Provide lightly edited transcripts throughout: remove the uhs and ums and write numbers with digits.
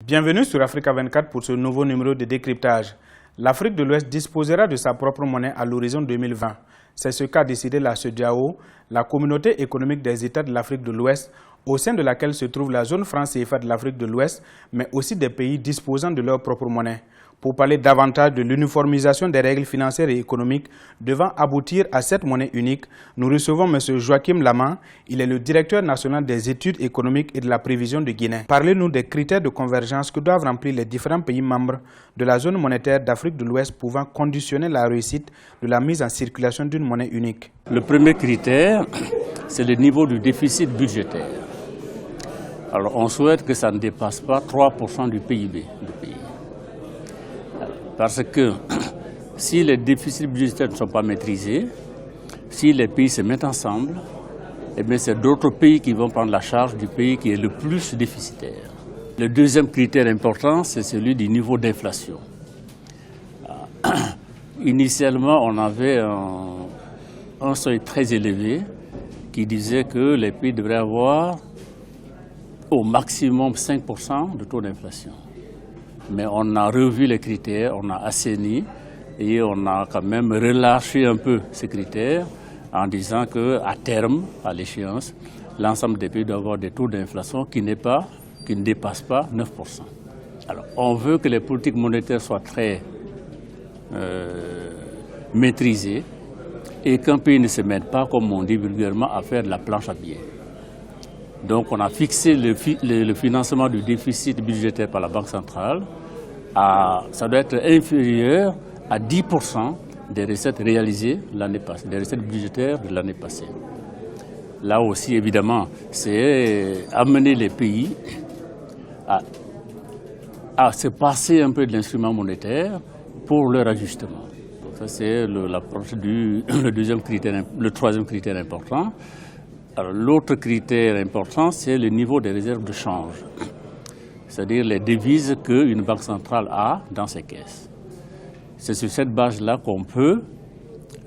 Bienvenue sur Africa 24 pour ce nouveau numéro de décryptage. L'Afrique de l'Ouest disposera de sa propre monnaie à l'horizon 2020. C'est ce qu'a décidé la CEDEAO, la communauté économique des États de l'Afrique de l'Ouest, au sein de laquelle se trouve la zone franc CFA de l'Afrique de l'Ouest, mais aussi des pays disposant de leur propre monnaie. Pour parler davantage de l'uniformisation des règles financières et économiques devant aboutir à cette monnaie unique, nous recevons M. Joachim Lama. Il est le directeur national des études économiques et de la prévision de Guinée. Parlez-nous des critères de convergence que doivent remplir les différents pays membres de la zone monétaire d'Afrique de l'Ouest pouvant conditionner la réussite de la mise en circulation d'une monnaie unique. Le premier critère, c'est le niveau du déficit budgétaire. Alors on souhaite que ça ne dépasse pas 3% du PIB du pays. Parce que si les déficits budgétaires ne sont pas maîtrisés, si les pays se mettent ensemble, eh bien c'est d'autres pays qui vont prendre la charge du pays qui est le plus déficitaire. Le deuxième critère important, c'est celui du niveau d'inflation. Initialement, on avait un seuil très élevé qui disait que les pays devraient avoir au maximum 5% de taux d'inflation. Mais on a revu les critères, on a assaini et on a quand même relâché un peu ces critères en disant qu'à terme, à l'échéance, l'ensemble des pays doivent avoir des taux d'inflation qui ne dépassent pas 9%. Alors, on veut que les politiques monétaires soient très maîtrisées et qu'un pays ne se mette pas, comme on dit vulgairement, à faire de la planche à billets. Donc on a fixé le financement du déficit budgétaire par la Banque centrale, ça doit être inférieur à 10% des recettes réalisées l'année passée, des recettes budgétaires de l'année passée. Là aussi, évidemment, c'est amener les pays à se passer un peu de l'instrument monétaire pour leur ajustement. Donc ça, c'est l'approche le troisième critère important. L'autre critère important, c'est le niveau des réserves de change, c'est-à-dire les devises qu'une banque centrale a dans ses caisses. C'est sur cette base-là qu'on peut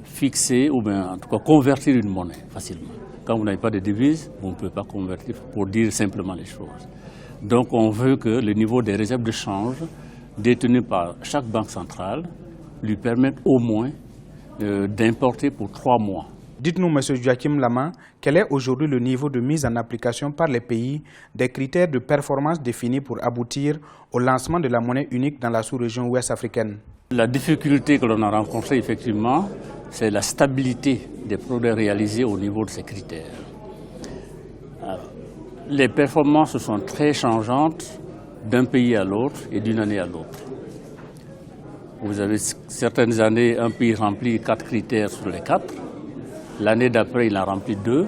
fixer ou bien en tout cas convertir une monnaie facilement. Quand vous n'avez pas de devises, vous ne pouvez pas convertir, pour dire simplement les choses. Donc on veut que le niveau des réserves de change détenues par chaque banque centrale lui permette au moins d'importer pour 3 mois. Dites-nous, M. Joachim Lama, quel est aujourd'hui le niveau de mise en application par les pays des critères de performance définis pour aboutir au lancement de la monnaie unique dans la sous-région ouest africaine? La difficulté que l'on a rencontrée, effectivement, c'est la stabilité des progrès réalisés au niveau de ces critères. Les performances sont très changeantes d'un pays à l'autre et d'une année à l'autre. Vous avez certaines années, un pays remplit 4 critères sur les 4. L'année d'après, il en remplit 2.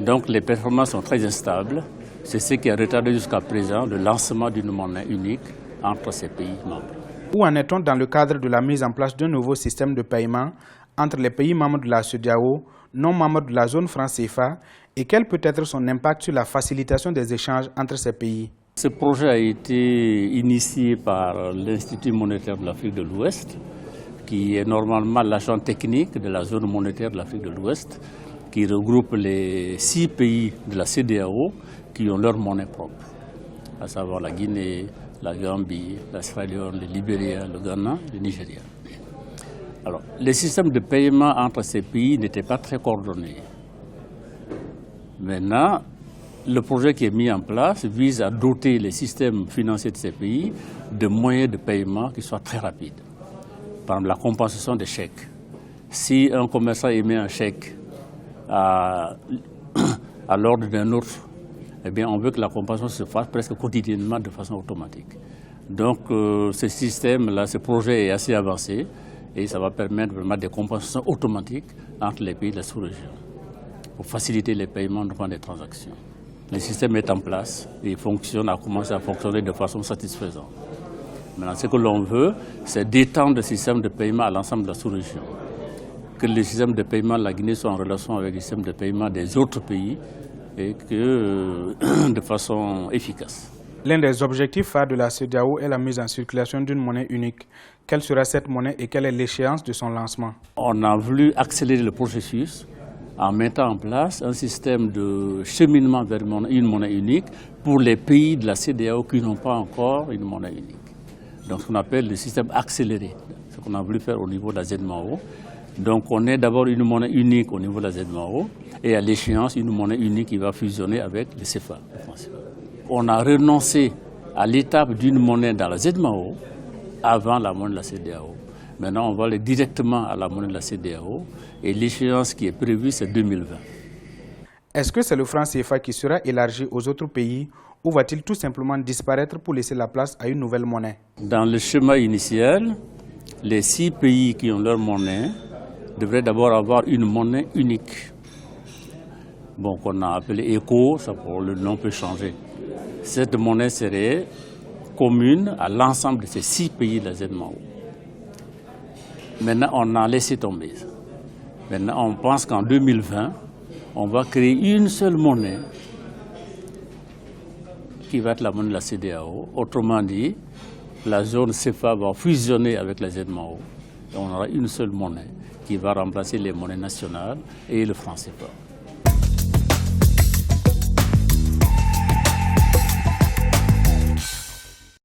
Donc les performances sont très instables. C'est ce qui a retardé jusqu'à présent le lancement d'une monnaie unique entre ces pays membres. Où en est-on dans le cadre de la mise en place d'un nouveau système de paiement entre les pays membres de la CEDEAO, non membres de la zone franc CFA, et quel peut être son impact sur la facilitation des échanges entre ces pays? Ce projet a été initié par l'Institut monétaire de l'Afrique de l'Ouest, qui est normalement l'agent technique de la zone monétaire de l'Afrique de l'Ouest, qui regroupe les 6 pays de la CEDEAO qui ont leur monnaie propre, à savoir la Guinée, la Gambie, la Sierra Leone, le Libéria, le Ghana, le Nigeria. Alors, les systèmes de paiement entre ces pays n'étaient pas très coordonnés. Maintenant, le projet qui est mis en place vise à doter les systèmes financiers de ces pays de moyens de paiement qui soient très rapides. Par exemple, la compensation des chèques. Si un commerçant émet un chèque à l'ordre d'un autre, eh bien, on veut que la compensation se fasse presque quotidiennement de façon automatique. Donc, ce système-là, ce projet est assez avancé et ça va permettre vraiment des compensations automatiques entre les pays de la sous-région pour faciliter les paiements devant des transactions. Le système est en place et il a commencé à fonctionner de façon satisfaisante. Maintenant, ce que l'on veut, c'est d'étendre le système de paiement à l'ensemble de la sous-région. Que le système de paiement de la Guinée soit en relation avec le système de paiement des autres pays et que de façon efficace. L'un des objectifs phares de la CEDEAO est la mise en circulation d'une monnaie unique. Quelle sera cette monnaie et quelle est l'échéance de son lancement? On a voulu accélérer le processus en mettant en place un système de cheminement vers une monnaie unique pour les pays de la CEDEAO qui n'ont pas encore une monnaie unique. Donc ce qu'on appelle le système accéléré, ce qu'on a voulu faire au niveau de la ZMAO. Donc on est d'abord une monnaie unique au niveau de la ZMAO et à l'échéance une monnaie unique qui va fusionner avec le CFA. On a renoncé à l'étape d'une monnaie dans la ZMAO avant la monnaie de la CEDEAO. Maintenant, on va aller directement à la monnaie de la CEDEAO et l'échéance qui est prévue, c'est 2020. Est-ce que c'est le franc CFA qui sera élargi aux autres pays ou va-t-il tout simplement disparaître pour laisser la place à une nouvelle monnaie? Dans le schéma initial, les 6 pays qui ont leur monnaie devraient d'abord avoir une monnaie unique. Bon, qu'on a appelé ECO, le nom peut changer. Cette monnaie serait commune à l'ensemble de ces 6 pays de la ZMAO. Maintenant, on a laissé tomber. Maintenant, on pense qu'en 2020, on va créer une seule monnaie qui va être la monnaie de la CEDEAO. Autrement dit, la zone CFA va fusionner avec la ZMAO et on aura une seule monnaie qui va remplacer les monnaies nationales et le franc CFA.